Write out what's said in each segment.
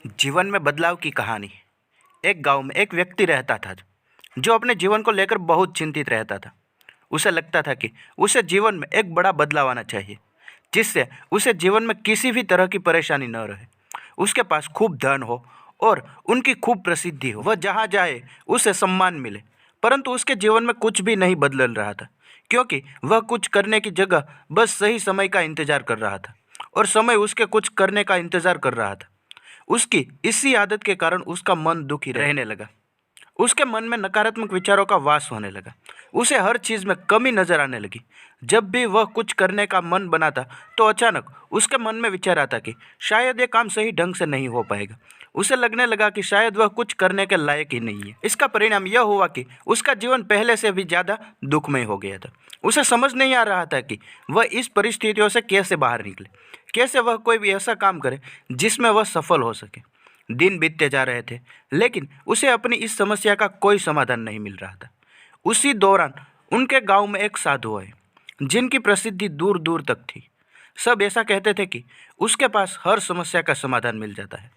जीवन में बदलाव की कहानी। एक गांव में एक व्यक्ति रहता था जो अपने जीवन को लेकर बहुत चिंतित रहता था। उसे लगता था कि उसे जीवन में एक बड़ा बदलाव आना चाहिए, जिससे उसे जीवन में किसी भी तरह की परेशानी न रहे। उसके पास खूब धन हो और उनकी खूब प्रसिद्धि हो, वह जहाँ जाए उसे सम्मान मिले। परंतु उसके जीवन में कुछ भी नहीं बदल रहा था, क्योंकि वह कुछ करने की जगह बस सही समय का इंतजार कर रहा था और समय उसके कुछ करने का इंतजार कर रहा था। उसकी इसी आदत के कारण उसका मन दुखी रहने लगा। उसके मन में नकारात्मक विचारों का वास होने लगा। उसे हर चीज़ में कमी नजर आने लगी। जब भी वह कुछ करने का मन बनाता तो अचानक उसके मन में विचार आता कि शायद ये काम सही ढंग से नहीं हो पाएगा। उसे लगने लगा कि शायद वह कुछ करने के लायक ही नहीं है। इसका परिणाम यह हुआ कि उसका जीवन पहले से भी ज़्यादा दुखमय हो गया था। उसे समझ नहीं आ रहा था कि वह इस परिस्थितियों से कैसे बाहर निकले, कैसे वह कोई भी ऐसा काम करे जिसमें वह सफल हो सके। दिन बीतते जा रहे थे, लेकिन उसे अपनी इस समस्या का कोई समाधान नहीं मिल रहा था। उसी दौरान उनके गांव में एक साधु आए, जिनकी प्रसिद्धि दूर दूर तक थी। सब ऐसा कहते थे कि उसके पास हर समस्या का समाधान मिल जाता है।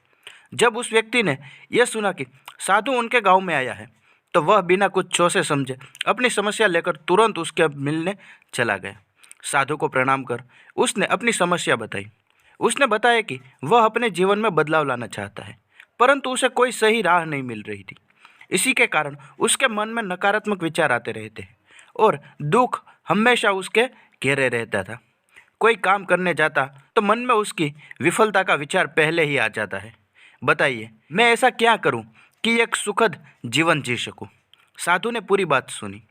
जब उस व्यक्ति ने यह सुना कि साधु उनके गांव में आया है, तो वह बिना कुछ सोचे समझे अपनी समस्या लेकर तुरंत उसके मिलने चला गया। साधु को प्रणाम कर उसने अपनी समस्या बताई। उसने बताया कि वह अपने जीवन में बदलाव लाना चाहता है, परंतु उसे कोई सही राह नहीं मिल रही थी। इसी के कारण उसके मन में नकारात्मक विचार आते रहते हैं और दुख हमेशा उसके घेरे रहता था। कोई काम करने जाता तो मन में उसकी विफलता का विचार पहले ही आ जाता है। बताइए, मैं ऐसा क्या करूं कि एक सुखद जीवन जी सकूं? साधु ने पूरी बात सुनी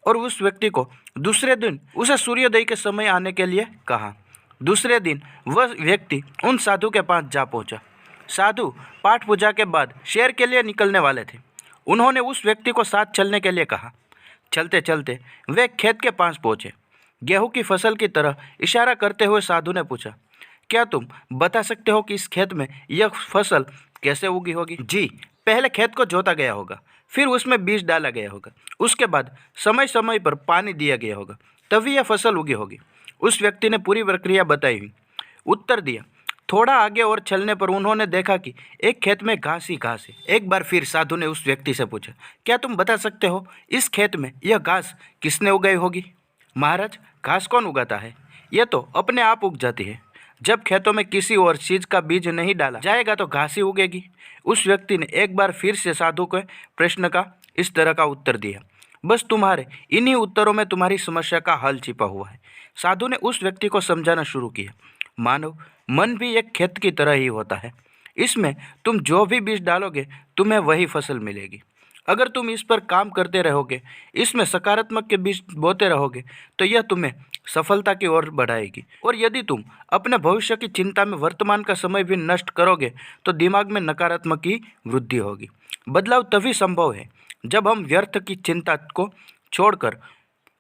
और उस व्यक्ति को दूसरे दिन उसे सूर्योदय के समय आने के लिए कहा। दूसरे दिन वह व्यक्ति उन साधु के पास जा पहुंचा। साधु पाठ पूजा के बाद शहर के लिए निकलने वाले थे। उन्होंने उस व्यक्ति को साथ चलने के लिए कहा। चलते चलते वे खेत के पास पहुंचे। गेहूं की फसल की तरह इशारा करते हुए साधु ने पूछा, क्या तुम बता सकते हो कि इस खेत में यह फसल कैसे उगी होगी? जी, पहले खेत को जोता गया होगा, फिर उसमें बीज डाला गया होगा, उसके बाद समय समय पर पानी दिया गया होगा, तभी यह फसल उगी होगी। उस व्यक्ति ने पूरी प्रक्रिया बताई हुई उत्तर दिया। थोड़ा आगे और चलने पर उन्होंने देखा कि एक खेत में घास ही घास है। एक बार फिर साधु ने उस व्यक्ति से पूछा, क्या तुम बता सकते हो इस खेत में यह घास किसने उगाई होगी? महाराज, घास कौन उगाता है? यह तो अपने आप उग जाती है। जब खेतों में किसी और चीज का बीज नहीं डाला जाएगा तो घास ही उगेगी। उस व्यक्ति ने एक बार फिर से साधु के प्रश्न का इस तरह का उत्तर दिया। बस तुम्हारे इन्हीं उत्तरों में तुम्हारी समस्या का हल छिपा हुआ है। साधु ने उस व्यक्ति को समझाना शुरू किया। मानव मन भी एक खेत की तरह ही होता है। इसमें तुम जो भी बीज डालोगे तुम्हें वही फसल मिलेगी। अगर तुम इस पर काम करते रहोगे, इसमें सकारात्मक के बीज बोते रहोगे, तो यह तुम्हें सफलता की ओर बढ़ाएगी। और यदि तुम अपने भविष्य की चिंता में वर्तमान का समय भी नष्ट करोगे तो दिमाग में नकारात्मक की वृद्धि होगी। बदलाव तभी संभव है जब हम व्यर्थ की चिंता को छोड़कर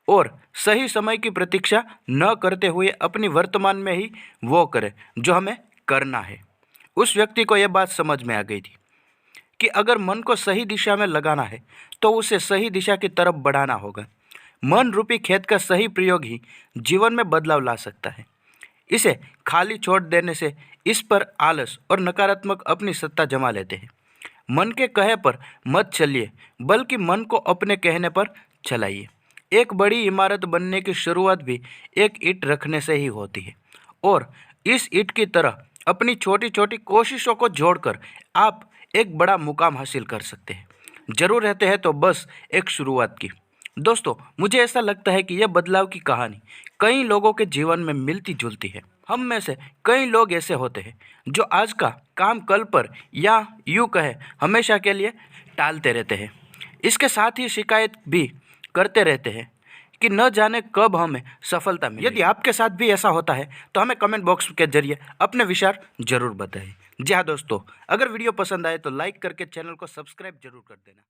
और सही समय की प्रतीक्षा न करते हुए अपनी वर्तमान में ही वो करें जो हमें करना है। उस व्यक्ति को यह बात समझ में आ गई थी कि अगर मन को सही दिशा में लगाना है तो उसे सही दिशा की तरफ बढ़ाना होगा। मन रूपी खेत का सही प्रयोग ही जीवन में बदलाव ला सकता है। इसे खाली छोड़ देने से इस पर आलस और नकारात्मक अपनी सत्ता जमा लेते हैं। मन के कहे पर मत चलिए, बल्कि मन को अपने कहने पर चलाइए। एक बड़ी इमारत बनने की शुरुआत भी एक ईंट रखने से ही होती है, और इस ईंट की तरह अपनी छोटी छोटी कोशिशों को जोड़कर आप एक बड़ा मुकाम हासिल कर सकते हैं। जरूर रहते हैं तो बस एक शुरुआत की। दोस्तों, मुझे ऐसा लगता है कि यह बदलाव की कहानी कई लोगों के जीवन में मिलती जुलती है। हम में से कई लोग ऐसे होते हैं जो आज का काम कल पर, या यूँ कहे हमेशा के लिए टालते रहते हैं। इसके साथ ही शिकायत भी करते रहते हैं कि न जाने कब हमें सफलता मिले। यदि आपके साथ भी ऐसा होता है तो हमें कमेंट बॉक्स के जरिए अपने विचार जरूर बताएं। जी हाँ दोस्तों, अगर वीडियो पसंद आए तो लाइक करके चैनल को सब्सक्राइब जरूर कर देना।